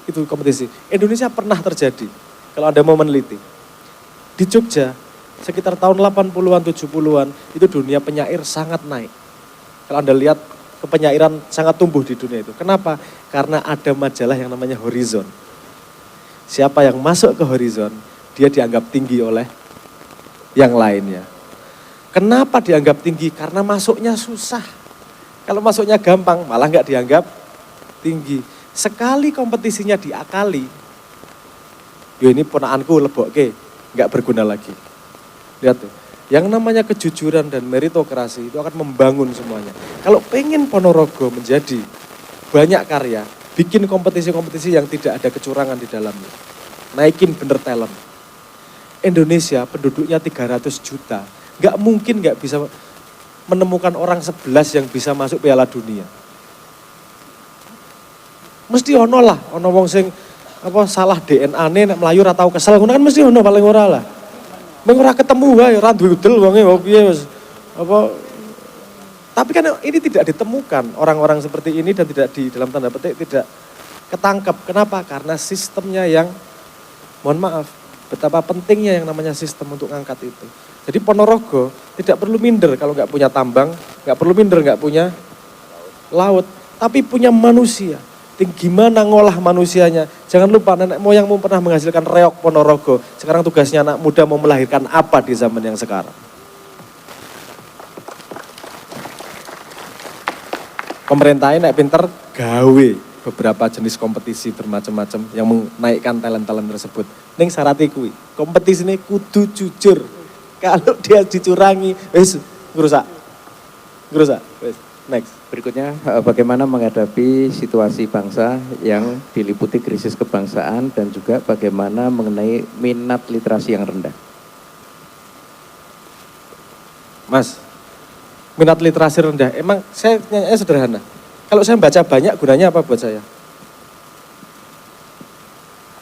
S2: Itu kompetisi. Indonesia pernah terjadi, kalau Anda mau meneliti. Di Jogja, sekitar tahun 80-an, 70-an, itu dunia penyair sangat naik. Kalau Anda lihat, kepenyairan sangat tumbuh di dunia itu. Kenapa? Karena ada majalah yang namanya Horizon. Siapa yang masuk ke Horizon, dia dianggap tinggi oleh yang lainnya. Kenapa dianggap tinggi? Karena masuknya susah. Kalau masuknya gampang, malah nggak dianggap tinggi. Sekali kompetisinya diakali, ini ponakanku lebokke, nggak berguna lagi. Lihat tuh, yang namanya kejujuran dan meritokrasi itu akan membangun semuanya. Kalau pengen Ponorogo menjadi banyak karya, bikin kompetisi-kompetisi yang tidak ada kecurangan di dalamnya. Naikin bener talent. Indonesia penduduknya 300 juta, nggak mungkin nggak bisa menemukan orang 11 yang bisa masuk Piala Dunia. Mesti ono lah, ono wong sing salah DNA-ne nek mlayu ora tau kesel, ngono kan mesti ono paling ora lah. Mung ora ketemu wae, ora ndudel wonge piye wis Tapi kan ini tidak ditemukan orang-orang seperti ini dan tidak di dalam tanda petik tidak ketangkep. Kenapa? Karena sistemnya yang mohon maaf, betapa pentingnya yang namanya sistem untuk ngangkat itu. Jadi Ponorogo tidak perlu minder kalau nggak punya tambang, nggak perlu minder nggak punya laut, tapi punya manusia. Gimana ngolah manusianya? Jangan lupa nenek moyangmu pernah menghasilkan reok Ponorogo. Sekarang tugasnya anak muda mau melahirkan apa di zaman yang sekarang. Pemerintahnya naik pinter gawe beberapa jenis kompetisi bermacam-macam yang menaikkan talent-talent tersebut. Ning syaratnya kuwi, kompetisi ini kudu jujur. Kalau dia dicurangi, wis ngerusak. Ngerusak. Wis, next.
S1: Berikutnya, bagaimana menghadapi situasi bangsa yang diliputi krisis kebangsaan dan juga bagaimana mengenai minat literasi yang rendah.
S2: Mas, minat literasi rendah, emang saya nanya sederhana. Kalau saya baca banyak, gunanya apa buat saya?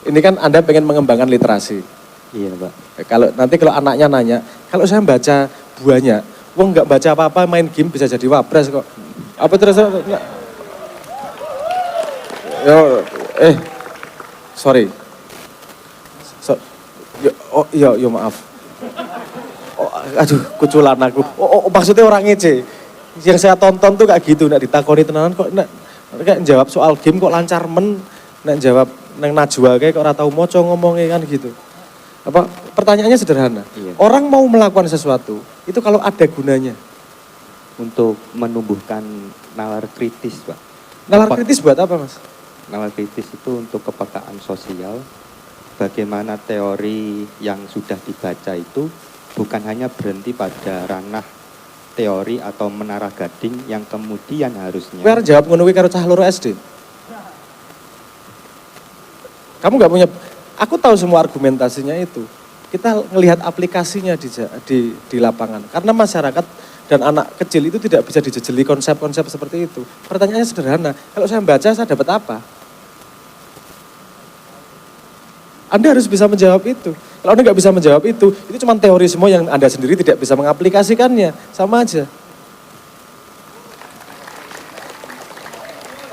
S2: Ini kan Anda pengen mengembangkan literasi.
S1: Iya Pak.
S2: Kalau anaknya nanya, kalau saya baca banyak, wong nggak baca apa-apa main game bisa jadi wapres kok. Apa terus? Sorry. Yo maaf. Aduh, kuculan aku. Maksudnya orang ngece. Yang saya tonton tuh kayak gitu, nak ditakoni tenanan kok kayak jawab soal game kok lancar nak jawab nang najwa kayak kok ora tau moco ngomongnya kan gitu. Apa pertanyaannya sederhana.
S3: Iya.
S2: Orang mau melakukan sesuatu itu kalau ada gunanya.
S3: Untuk menumbuhkan nalar kritis, Pak.
S2: Nalar kritis buat apa, Mas?
S3: Nalar kritis itu untuk kepekaan sosial. Bagaimana teori yang sudah dibaca itu bukan hanya berhenti pada ranah teori atau menara gading yang kemudian harusnya.
S2: Kowe arep jawab ngono kuwi karo cah loro SD. Kamu nggak punya, aku tahu semua argumentasinya itu. Kita ngelihat aplikasinya di lapangan. Karena masyarakat dan anak kecil itu tidak bisa dijejeli konsep-konsep seperti itu. Pertanyaannya sederhana, kalau saya baca saya dapat apa? Anda harus bisa menjawab itu. Kalau Anda nggak bisa menjawab itu cuma teori semua yang Anda sendiri tidak bisa mengaplikasikannya. Sama aja.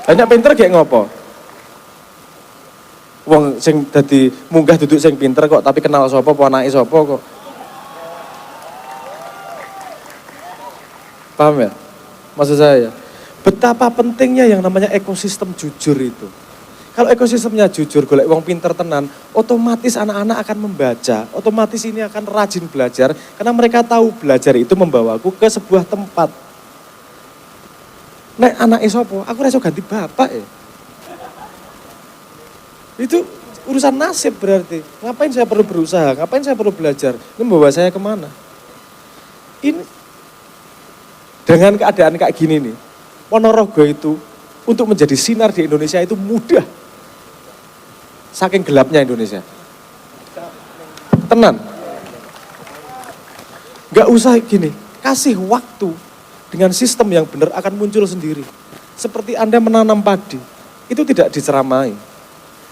S2: Banyak pinter kayak ngopo? Wong sing dadi munggah duduk sing pinter kok, tapi kenal sapa apa anake sapa kok. Paham ya? Maksud saya, betapa pentingnya yang namanya ekosistem jujur itu. Kalau ekosistemnya jujur, golek wong pinter tenan, otomatis anak-anak akan membaca, otomatis ini akan rajin belajar, karena mereka tahu belajar itu membawaku ke sebuah tempat. Nek anak sapa, aku rasa ganti bapak ya. Itu urusan nasib berarti. Ngapain saya perlu berusaha, ngapain saya perlu belajar, ini membawa saya kemana? Ini dengan keadaan kayak gini nih, Ponorogo itu untuk menjadi sinar di Indonesia itu mudah. Saking gelapnya Indonesia. Tenan. Gak usah gini, kasih waktu dengan sistem yang benar akan muncul sendiri. Seperti Anda menanam padi, itu tidak diceramai.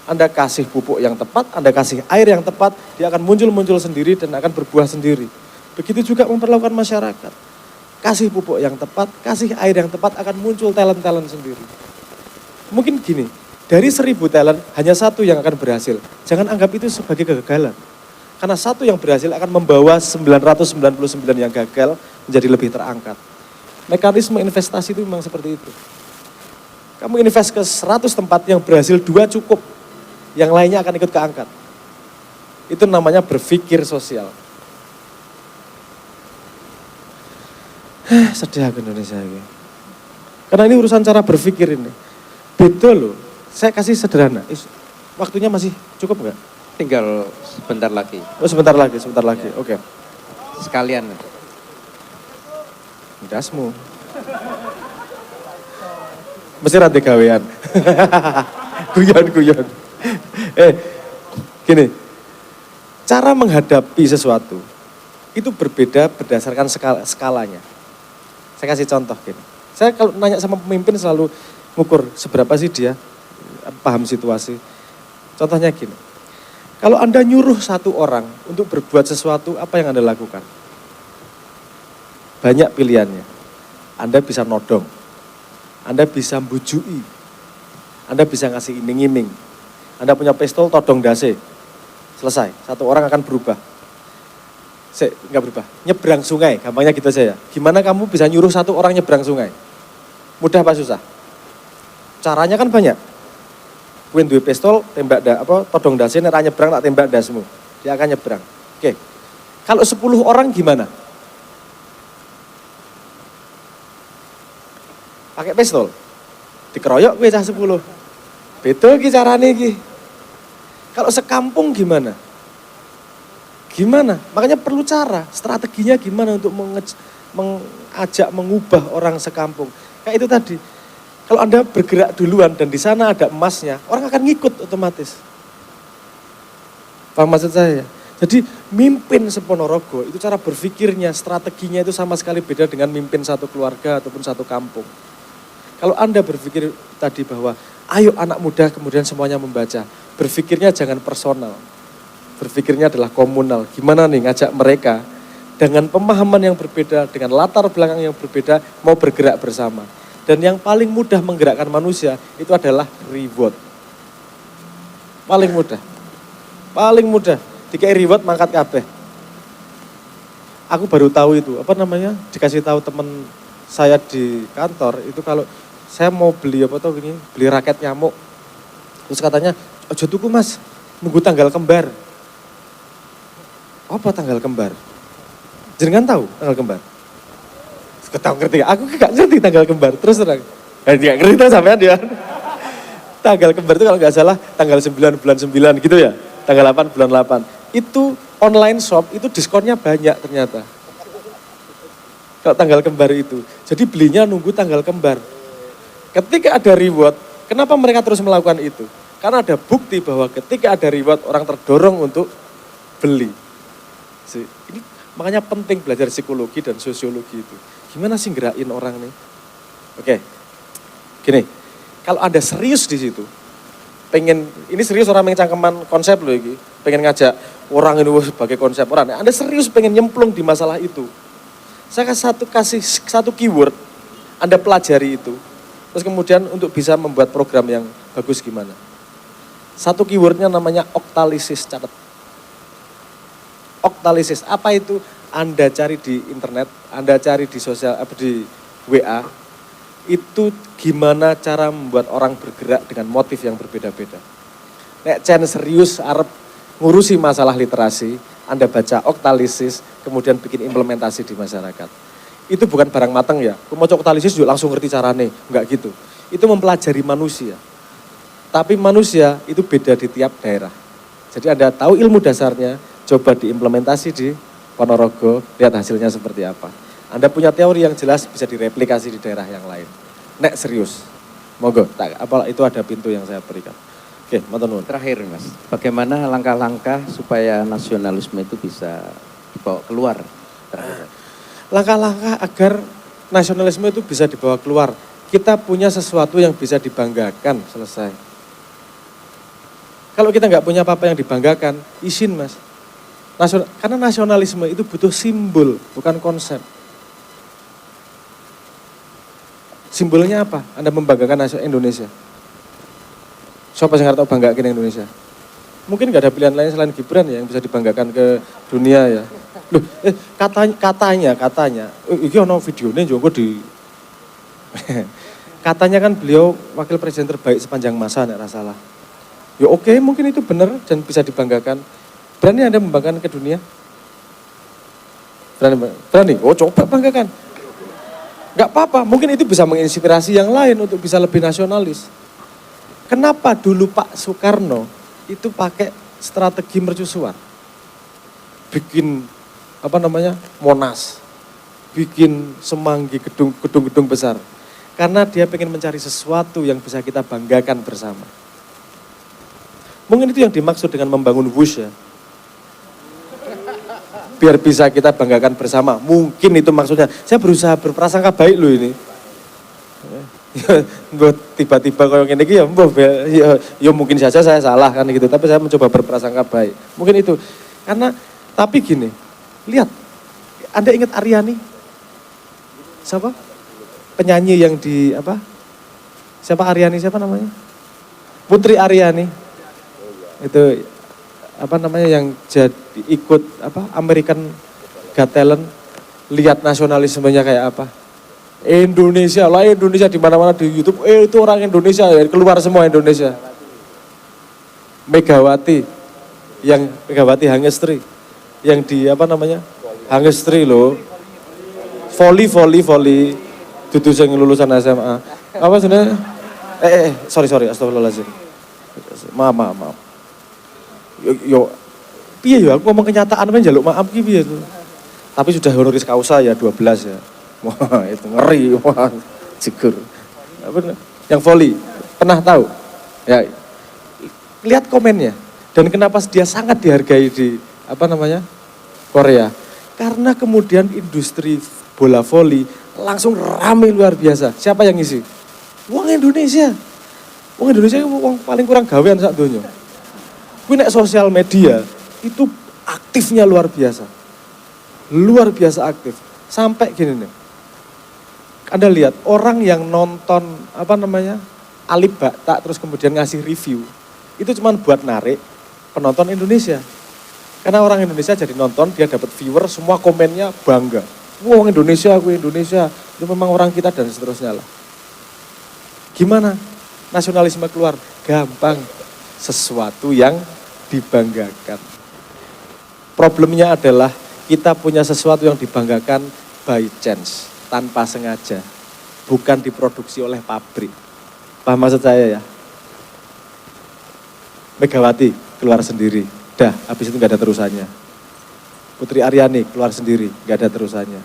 S2: Anda kasih pupuk yang tepat, Anda kasih air yang tepat, dia akan muncul sendiri dan akan berbuah sendiri. Begitu juga memperlakukan masyarakat. Kasih pupuk yang tepat, kasih air yang tepat akan muncul talent-talent sendiri. Mungkin gini, dari 1000 talent hanya satu yang akan berhasil. Jangan anggap itu sebagai kegagalan. Karena satu yang berhasil akan membawa 999 yang gagal menjadi lebih terangkat. Mekanisme investasi itu memang seperti itu. Kamu invest ke 100 tempat yang berhasil 2 cukup. Yang lainnya akan ikut keangkat. Itu namanya berpikir sosial. Sedih aku Indonesia ini. Karena ini urusan cara berpikir ini. Beda loh. Saya kasih sederhana. Waktunya masih cukup nggak?
S1: Tinggal sebentar lagi.
S2: Oh sebentar lagi. Oke.
S1: Sekalian.
S2: Dasmu. Mesti rada gawean. Guyon. Gini. Cara menghadapi sesuatu itu berbeda berdasarkan skalanya. Saya kasih contoh gini. Saya kalau nanya sama pemimpin selalu ngukur seberapa sih dia paham situasi. Contohnya gini. Kalau Anda nyuruh satu orang untuk berbuat sesuatu, apa yang Anda lakukan? Banyak pilihannya. Anda bisa nodong. Anda bisa mbujui. Anda bisa ngasih iming-iming. Anda punya pistol, todong dase. Selesai, satu orang akan berubah. Enggak berubah, nyebrang sungai, gampangnya gitu aja ya. Gimana kamu bisa nyuruh satu orang nyebrang sungai? Mudah apa susah? Caranya kan banyak. Kue duwe pistol, tembak todong dasi, nek ra nyebrang tak tembak dasmu. Dia akan nyebrang. Oke. Kalau 10 orang gimana? Pakai pistol. Dikeroyok kue cah 10. Beda iki carane iki. Kalau sekampung gimana? Gimana? Makanya perlu cara, strateginya gimana untuk mengajak, mengubah orang sekampung. Kayak itu tadi. Kalau Anda bergerak duluan dan di sana ada emasnya, orang akan ngikut otomatis. Paham maksud saya? Jadi mimpin sePonorogo itu cara berpikirnya, strateginya itu sama sekali beda dengan mimpin satu keluarga ataupun satu kampung. Kalau Anda berpikir tadi bahwa ayo anak muda kemudian semuanya membaca, berpikirnya jangan personal. Berpikirnya adalah komunal. Gimana nih ngajak mereka dengan pemahaman yang berbeda, dengan latar belakang yang berbeda, mau bergerak bersama. Dan yang paling mudah menggerakkan manusia itu adalah reward. Paling mudah. Paling mudah. Dikai reward mangkat kabeh. Aku baru tahu itu, dikasih tahu teman saya di kantor, itu kalau saya mau beli beli raket nyamuk. Terus katanya, ojo tuku mas, nunggu tanggal kembar. Apa tanggal kembar? Jenengan tahu tanggal kembar? Ketahu ngerti, aku gak ngerti tanggal kembar, terus terang. Dia ngerti tuh sampean dia. Tanggal kembar itu kalau nggak salah tanggal 9 bulan 9 gitu ya. Tanggal 8 bulan 8. Itu online shop itu diskonnya banyak ternyata. Kalau tanggal kembar itu. Jadi belinya nunggu tanggal kembar. Ketika ada reward, kenapa mereka terus melakukan itu? Karena ada bukti bahwa ketika ada reward orang terdorong untuk beli. Ini makanya penting belajar psikologi dan sosiologi itu. Gimana sih gerakin orang nih? Oke, gini, kalau Anda serius di situ, ini serius orang yang cangkeman konsep loh ini, pengen ngajak orang ini sebagai konsep orang, Anda serius pengen nyemplung di masalah itu. Saya kasih satu keyword, Anda pelajari itu, terus kemudian untuk bisa membuat program yang bagus gimana. Satu keywordnya namanya oktalisis, catat. Oktalisis, apa itu? Anda cari di internet, Anda cari di di WA, itu gimana cara membuat orang bergerak dengan motif yang berbeda-beda. Nek Chen serius arep ngurusi masalah literasi, Anda baca oktalisis, kemudian bikin implementasi di masyarakat. Itu bukan barang matang ya, mau oktalisis juga langsung ngerti carane, enggak gitu. Itu mempelajari manusia. Tapi manusia itu beda di tiap daerah. Jadi Anda tahu ilmu dasarnya, coba diimplementasi di Ponorogo, lihat hasilnya seperti apa. Anda punya teori yang jelas bisa direplikasi di daerah yang lain. Nek serius, monggo. Itu ada pintu yang saya berikan. Oke, matur nuwun.
S1: Terakhir Mas, bagaimana langkah-langkah supaya nasionalisme itu bisa dibawa keluar?
S2: Langkah-langkah agar nasionalisme itu bisa dibawa keluar. Kita punya sesuatu yang bisa dibanggakan, selesai. Kalau kita nggak punya apa-apa yang dibanggakan, izin Mas. Karena nasionalisme itu butuh simbol, bukan konsep. Simbolnya apa? Anda membanggakan Indonesia. Siapa yang nggak tahu banggakan Indonesia? Mungkin nggak ada pilihan lain selain Gibran ya yang bisa dibanggakan ke dunia ya. Loh, katanya, ini ono videonya juga di. Katanya kan beliau wakil presiden terbaik sepanjang masa, nggak salah. Ya oke, mungkin itu benar dan bisa dibanggakan. Berani Anda membanggakan ke dunia? Berani? Oh coba banggakan. Gak apa-apa, mungkin itu bisa menginspirasi yang lain untuk bisa lebih nasionalis. Kenapa dulu Pak Soekarno itu pakai strategi mercusuar? Bikin Monas, bikin Semanggi, gedung-gedung besar. Karena dia pengen mencari sesuatu yang bisa kita banggakan bersama. Mungkin itu yang dimaksud dengan membangun WUSH ya. Biar bisa kita banggakan bersama. Mungkin itu maksudnya. Saya berusaha berprasangka baik loh ini. Tiba-tiba kalau ini ya mungkin saja saya salah kan gitu. Tapi saya mencoba berprasangka baik. Mungkin itu. Tapi gini, lihat. Anda ingat Aryani? Siapa? Penyanyi yang Siapa Aryani? Siapa namanya? Putri Aryani. Itu yang jadi ikut American Got Talent, lihat nasionalismenya kayak apa. Indonesia di mana-mana di YouTube, itu orang Indonesia, keluar semua Indonesia. Megawati Hangestri, yang di Hangestri loh, volley, dudu sing lulusan SMA. Apa sebenarnya? Sorry, astagfirullahaladzim. Maaf. Yo, piye ya, aku ngomong kenyataan kan jaluk maaf ki piye tuh. Tapi sudah honoris causa ya 12 ya. Wah, itu ngeri, wah, jegur. Yang volley, pernah tahu? Ya, lihat komennya. Dan kenapa dia sangat dihargai di Korea? Karena kemudian industri bola voli langsung ramai luar biasa. Siapa yang ngisi? Wong Indonesia. Wong Indonesia wong paling kurang gawean sak donya. Kuwi nek sosial media itu aktifnya luar biasa. Luar biasa aktif. Sampai gini nih. Anda lihat orang yang nonton Alip Bakta terus kemudian ngasih review. Itu cuma buat narik penonton Indonesia. Karena orang Indonesia jadi nonton, dia dapat viewer, semua komennya bangga. Wah, Indonesia, itu memang orang kita dan seterusnya lah. Gimana? Nasionalisme keluar, gampang. Sesuatu yang dibanggakan. Problemnya adalah kita punya sesuatu yang dibanggakan by chance, tanpa sengaja. Bukan diproduksi oleh pabrik. Paham maksud saya ya? Megawati keluar sendiri. Dah, habis itu gak ada terusannya. Putri Aryani keluar sendiri, gak ada terusannya.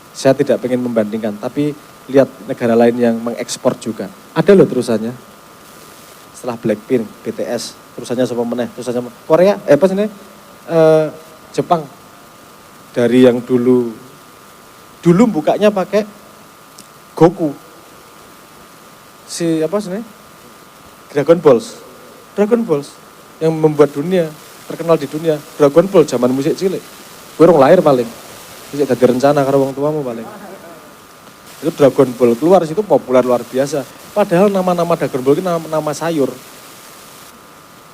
S2: Saya tidak pengen membandingkan, tapi lihat negara lain yang mengekspor juga. Ada loh terusannya. Setelah Blackpink, BTS, terusannya sama meneh, terusannya Korea, Jepang. Dari yang dulu bukanya pakai Goku. Dragon Balls yang membuat dunia terkenal di dunia. Dragon Ball zaman musik cilik. Kowe rong lahir paling. Wis dadi rencana karo wong tuamu paling. Itu Dragon Ball keluar situ populer luar biasa. Padahal nama-nama Dragon Ball itu nama sayur.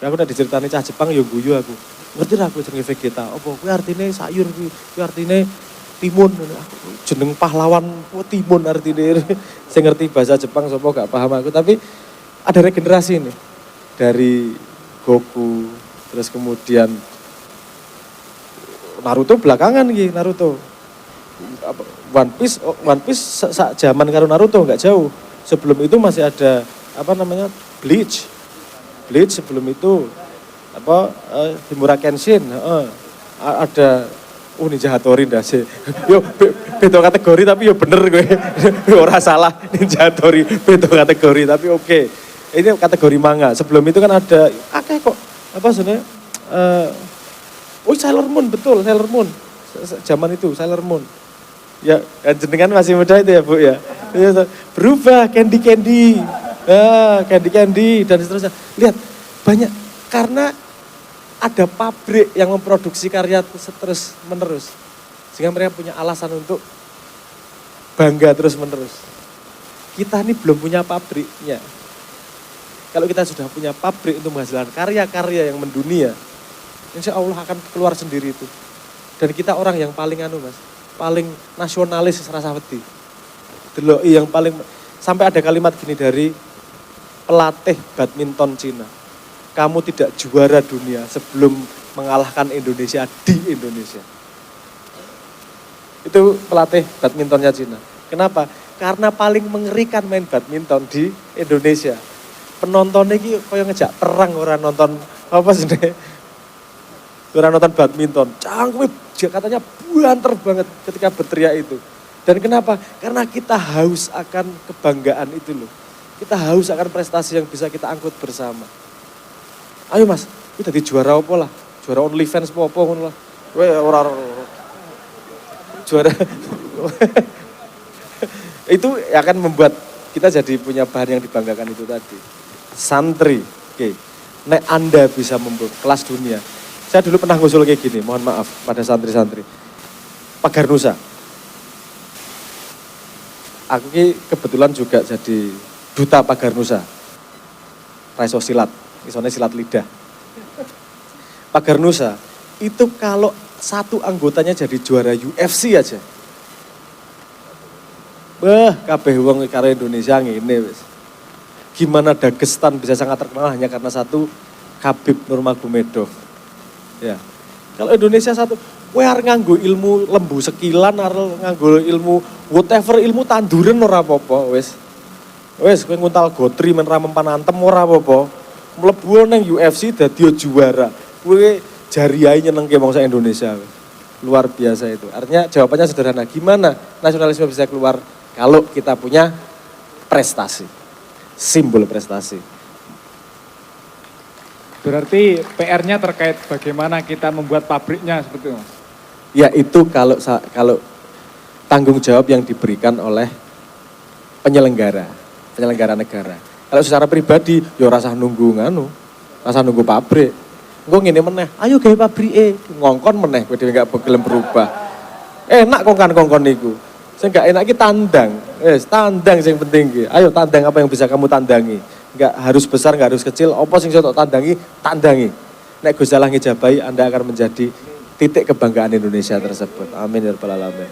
S2: Ya aku udah diceritani cah Jepang ya guyu aku. Ngerti lah aku jenenge Vegeta. Apa kuwi artine sayur kuwi artine timun. Jeneng pahlawan timun artine. Saya ngerti bahasa Jepang sapa gak paham aku, tapi ada regenerasi nih. Dari Goku, terus kemudian Naruto belakangan gitu, Naruto. One Piece zaman karo Naruto nggak jauh. Sebelum itu masih ada Bleach. Bleach sebelum itu Himura Kenshin, ada Ninja Hattori ndak sih. Yo beda kategori tapi yo bener gue. Ora salah Ninja Hattori beda kategori tapi oke. Ini kategori manga. Sebelum itu kan ada kok Sailor Moon, betul Sailor Moon. Zaman itu Sailor Moon. Ya, jenengan masih muda itu ya, Bu ya. Berubah Candy. Candy dan seterusnya. Lihat, banyak karena ada pabrik yang memproduksi karya terus menerus. Sehingga mereka punya alasan untuk bangga terus menerus. Kita ini belum punya pabriknya. Kalau kita sudah punya pabrik untuk menghasilkan karya-karya yang mendunia, insya Allah akan keluar sendiri itu. Dan kita orang yang paling paling nasionalis rasa wedi. Deloki yang paling, sampai ada kalimat gini dari pelatih badminton Cina. Kamu tidak juara dunia sebelum mengalahkan Indonesia di Indonesia. Itu pelatih badmintonnya Cina. Kenapa? Karena paling mengerikan main badminton di Indonesia. Penontonnya ini kayak ngejak perang orang nonton orang nonton badminton. Cangkeme katanya banter banget ketika berteriak itu. Dan kenapa? Karena kita haus akan kebanggaan itu loh. Kita haus akan prestasi yang bisa kita angkut bersama. Ayo Mas, kita jadi juara apa lah? Juara OnlyFans apa lah? Orang juara. Itu akan membuat kita jadi punya bahan yang dibanggakan itu tadi. Santri, oke. Nek Anda bisa membuat kelas dunia. Saya dulu pernah ngusul kayak gini, mohon maaf pada santri-santri. Pagar Nusa. Aku kebetulan juga jadi duta Pagar Nusa. Raiso silat, isone silat lidah. Pagar Nusa, itu kalau satu anggotanya jadi juara UFC aja. Kabeh wong karo Indonesia ngene wis. Gimana Dagestan bisa sangat terkenal hanya karena satu Khabib Nurmagomedov. Ya. Kalau Indonesia satu, kowe arep nganggo ilmu lembu sekilan, arep nganggo ilmu whatever, ilmu tanduran ora apa-apa wis. Wis kowe nguntal gotri men ra mempan antem ora apa-apa. Mlebu nang UFC dadi juara. Kowe jariai nyenengke bangsa Indonesia. Luar biasa itu. Artinya jawabannya sederhana. Gimana nasionalisme bisa keluar kalau kita punya prestasi? Simbol prestasi.
S4: Berarti PR-nya terkait bagaimana kita membuat pabriknya seperti itu, Mas.
S2: Ya itu kalau tanggung jawab yang diberikan oleh penyelenggara negara. Kalau secara pribadi, ya rasa nunggu pabrik. Engko ngene meneh, ayo gawe pabrike, ngongkon meneh kowe dhewe gak gelem berubah. Enak kongkon niku. Sing gak enak iki tandang. Tandang sing penting iki. Ayo tandang apa yang bisa kamu tandangi. Enggak harus besar, enggak harus kecil, apa sing iso tok tandangi. Nek Gus Allah ngijabahi, Anda akan menjadi titik kebanggaan Indonesia tersebut. Amin ya rabbal alamin.